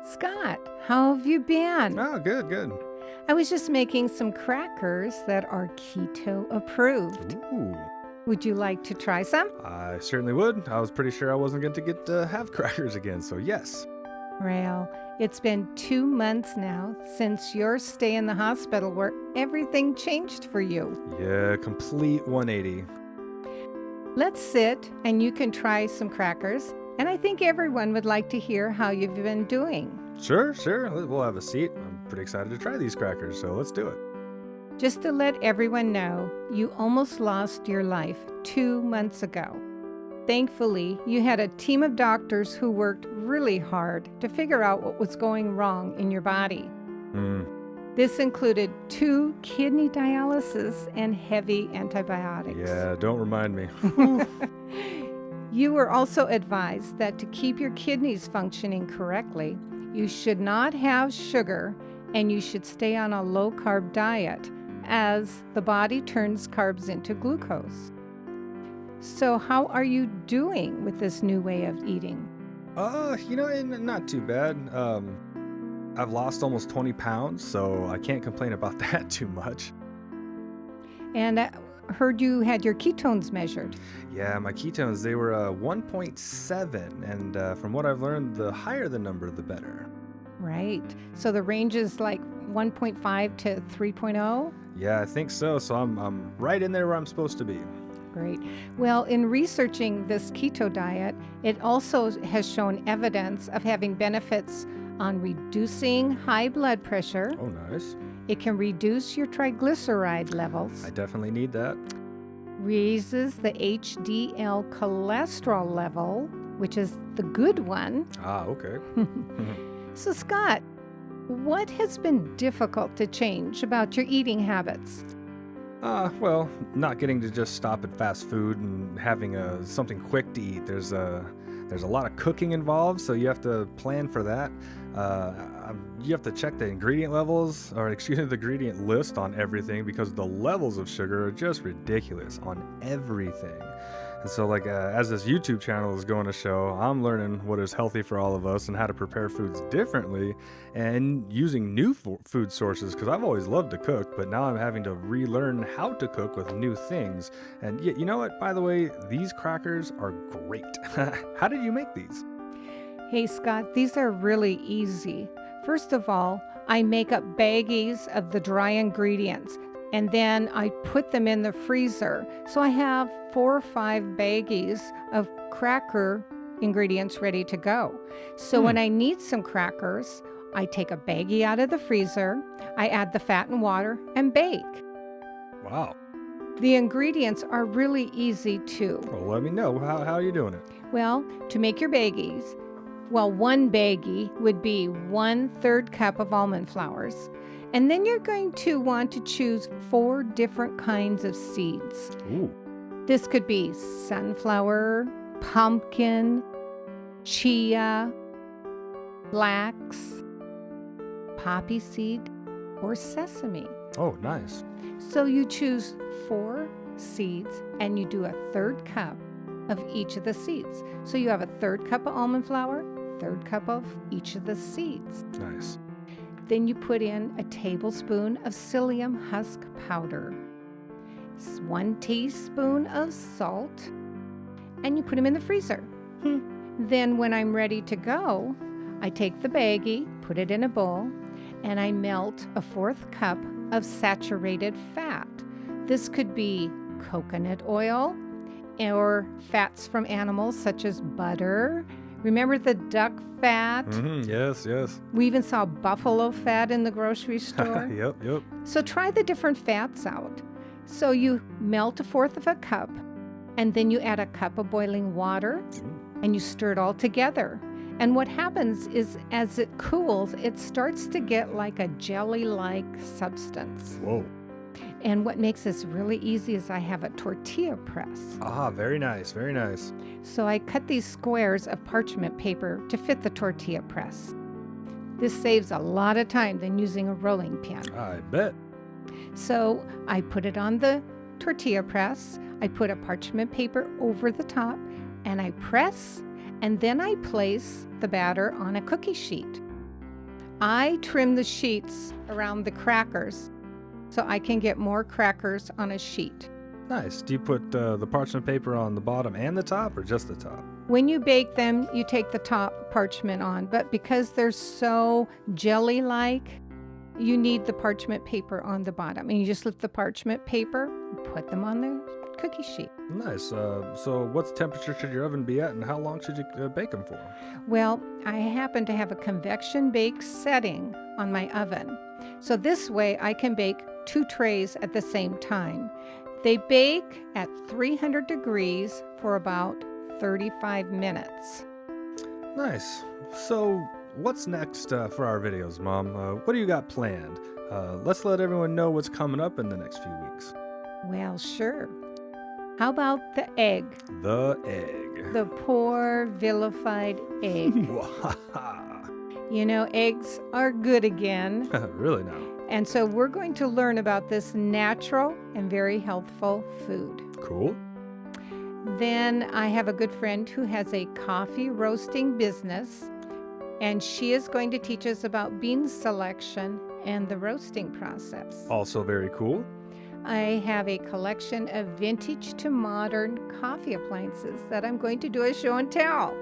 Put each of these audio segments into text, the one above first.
Scott, how have you been? Oh, good, good. I was just making some crackers that are keto approved. Ooh, Would you like to try some? I certainly would. I was pretty sure I wasn't going to get to have crackers again, so yes. Well, it's been 2 months now since your stay in the hospital where everything changed for you. Yeah, complete 180. Let's sit and you can try some crackers. And I think everyone would like to hear how you've been doing. Sure. We'll have a seat. I'm pretty excited to try these crackers, so let's do it. Just to let everyone know, you almost lost your life 2 months ago. Thankfully, you had a team of doctors who worked really hard to figure out what was going wrong in your body. This included 2 kidney dialysis and heavy antibiotics. Yeah, don't remind me. You were also advised that to keep your kidneys functioning correctly, you should not have sugar and you should stay on a low-carb diet as the body turns carbs into glucose. So how are you doing with this new way of eating? Not too bad. I've lost almost 20 pounds, so I can't complain about that too much. And I heard you had your ketones measured. Yeah, my ketones, they were 1.7, and from what I've learned, the higher the number, the better. Right. So the range is like 1.5 to 3.0? Yeah, I think so. So I'm right in there where I'm supposed to be. Great. Well, in researching this keto diet, it also has shown evidence of having benefits on reducing high blood pressure. Oh, nice. It can reduce your triglyceride levels, I definitely need that. raises the HDL cholesterol level, which is the good one. Ah, okay. So, Scott, what has been difficult to change about your eating habits? Well, not getting to just stop at fast food and having something quick to eat. There's a lot of cooking involved, so you have to plan for that. You have to check the ingredient levels, or excuse me, the ingredient list on everything because the levels of sugar are just ridiculous on everything. And so, as this YouTube channel is going to show, I'm learning what is healthy for all of us and how to prepare foods differently and using new food sources because I've always loved to cook, but now I'm having to relearn how to cook with new things. And you know what? By the way, these crackers are great. How did you make these? Hey, Scott, these are really easy. First of all, I make up baggies of the dry ingredients, and then I put them in the freezer. So I have 4 or 5 baggies of cracker ingredients ready to go. So when I need some crackers, I take a baggie out of the freezer, I add the fat and water, and bake. Wow. The ingredients are really easy too. Well, let me know. How are you doing it? Well, to make your baggies, one baggie would be 1/3 cup of almond flours. And then you're going to want to choose 4 different kinds of seeds. Ooh. This could be sunflower, pumpkin, chia, flax, poppy seed, or sesame. Oh, nice. So you choose 4 seeds and you do 1/3 cup of each of the seeds. So you have 1/3 cup of almond flour, 1/3 cup of each of the seeds. Nice. Then you put in a tablespoon of psyllium husk powder, 1 teaspoon of salt, and you put them in the freezer. Then when I'm ready to go, I take the baggie, put it in a bowl, and I melt 1/4 cup of saturated fat. This could be coconut oil or fats from animals such as butter. Remember the duck fat? Yes. We even saw buffalo fat in the grocery store. Yep. So try the different fats out. So you melt 1/4 of a cup, and then you add a cup of boiling water, and you stir it all together. And what happens is as it cools, it starts to get like a jelly-like substance. Whoa. And what makes this really easy is I have a tortilla press. Ah, very nice. So I cut these squares of parchment paper to fit the tortilla press. This saves a lot of time than using a rolling pin. I bet. So I put it on the tortilla press, I put a parchment paper over the top, and I press, and then I place the batter on a cookie sheet. I trim the sheets around the crackers so I can get more crackers on a sheet. Nice. Do you put the parchment paper on the bottom and the top, or just the top? When you bake them, you take the top parchment on, but because they're so jelly-like, you need the parchment paper on the bottom. And you just lift the parchment paper and put them on the cookie sheet. Nice. So what temperature should your oven be at, and how long should you bake them for? Well, I happen to have a convection bake setting on my oven. So this way I can bake 2 trays at the same time. They bake at 300 degrees for about 35 minutes. Nice. So what's next for our videos, Mom? What do you got planned? Let's let everyone know what's coming up in the next few weeks. Well, sure. How about the egg? The egg. The poor vilified egg. You know, eggs are good again. Really now? And so we're going to learn about this natural and very healthful food. Cool. Then I have a good friend who has a coffee roasting business, and she is going to teach us about bean selection and the roasting process. Also very cool. I have a collection of vintage to modern coffee appliances that I'm going to do a show and tell.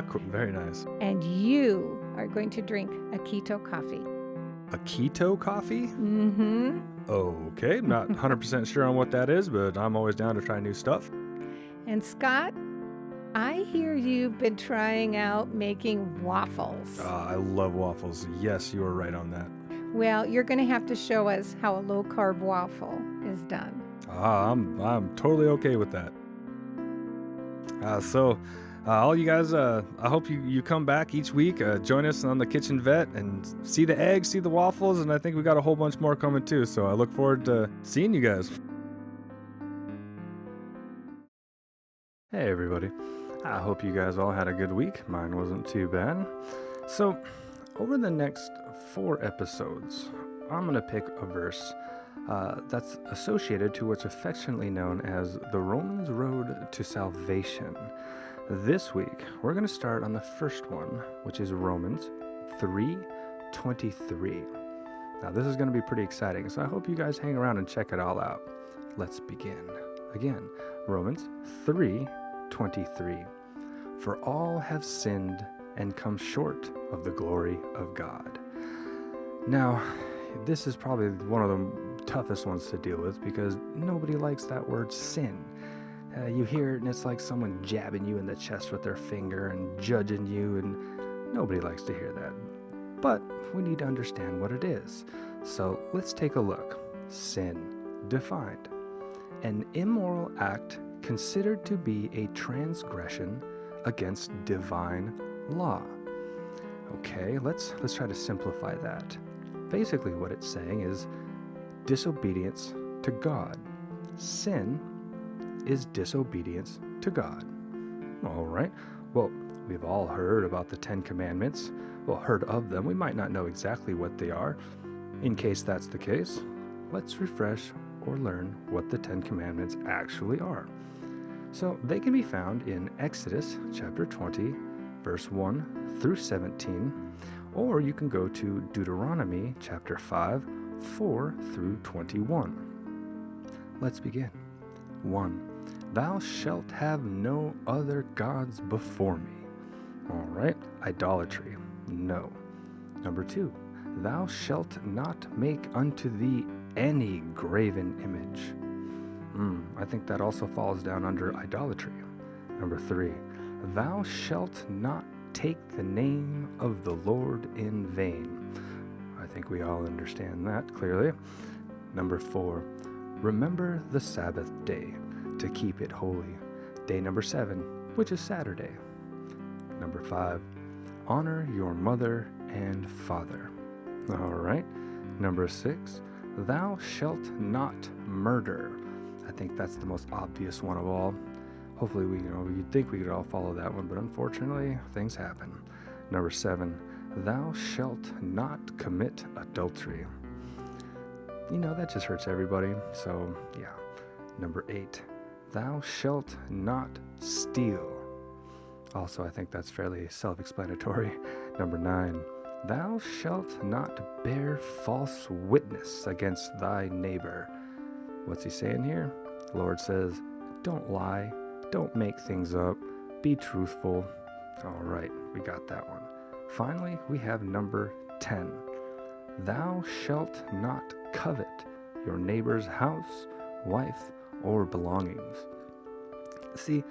Cool. Very nice. And you are going to drink a keto coffee. A keto coffee? Mm-hmm. Okay, not 100% sure on what that is, but I'm always down to try new stuff. And Scott, I hear you've been trying out making waffles. I love waffles. Yes, you are right on that. Well, you're going to have to show us how a low-carb waffle is done. I'm totally okay with that. So all you guys, I hope you come back each week, join us on the Kitchen Vet and see the eggs, see the waffles, and I think we got a whole bunch more coming too. So I look forward to seeing you guys. Hey everybody, I hope you guys all had a good week. Mine wasn't too bad. So over the next 4 episodes, I'm going to pick a verse that's associated to what's affectionately known as the Romans Road to Salvation. This week, we're going to start on the first one, which is Romans 3:23. Now, this is going to be pretty exciting, so I hope you guys hang around and check it all out. Let's begin. Again, Romans 3:23. For all have sinned and come short of the glory of God. Now, this is probably one of the toughest ones to deal with because nobody likes that word sin. You hear it and it's like someone jabbing you in the chest with their finger and judging you, and nobody likes to hear that. But we need to understand what it is. So let's take a look. Sin, defined. An immoral act considered to be a transgression against divine law. Okay, let's try to simplify that. Basically what it's saying is disobedience to God. Sin is disobedience to God. All right. Well, we've all heard about the 10 Commandments. Well, heard of them. We might not know exactly what they are. In case that's the case, let's refresh or learn what the 10 Commandments actually are. So they can be found in Exodus chapter 20, verse 1 through 17, or you can go to Deuteronomy chapter 5, 4 through 21. Let's begin. 1. Thou shalt have no other gods before me. All right, idolatry, no. Number 2, thou shalt not make unto thee any graven image. I think that also falls down under idolatry. Number 3, thou shalt not take the name of the Lord in vain. I think we all understand that clearly. Number 4, remember the Sabbath day to keep it holy. Day number 7, which is Saturday. Number 5, honor your mother and father. All right. Number 6, thou shalt not murder. I think that's the most obvious one of all. Hopefully you'd think we could all follow that one, but unfortunately, things happen. Number 7, thou shalt not commit adultery. That just hurts everybody, so yeah. Number 8, thou shalt not steal. Also, I think that's fairly self-explanatory. Number 9, Thou shalt not bear false witness against thy neighbor. What's he saying here? The Lord says, don't lie, don't make things up, be truthful. All right, we got that one. Finally, we have number 10. Thou shalt not covet your neighbor's house, wife, or belongings. See,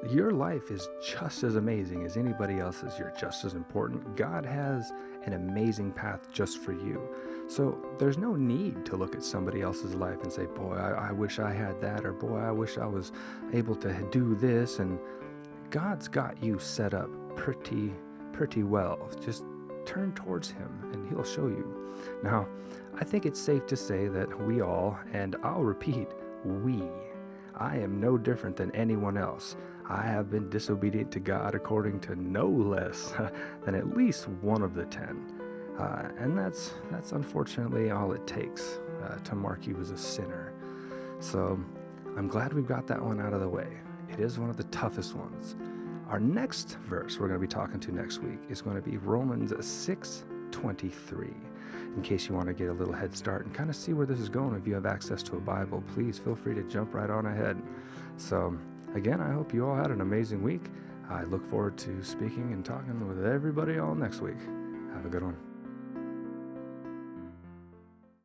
your life is just as amazing as anybody else's. You're just as important. God has an amazing path just for you. So there's no need to look at somebody else's life and say, boy, I wish I had that, or boy, I wish I was able to do this. And God's got you set up pretty well. Just turn towards him and he'll show you. Now, I think it's safe to say that we all, and I'll repeat, I am no different than anyone else. I have been disobedient to God according to no less than at least one of the 10. And that's unfortunately all it takes to mark you as a sinner. So I'm glad we've got that one out of the way. It is one of the toughest ones. Our next verse we're going to be talking to next week is going to be Romans 6:23. In case you want to get a little head start and kind of see where this is going, if you have access to a Bible, please feel free to jump right on ahead. So again, I hope you all had an amazing week. I look forward to speaking and talking with everybody all next week. Have a good one.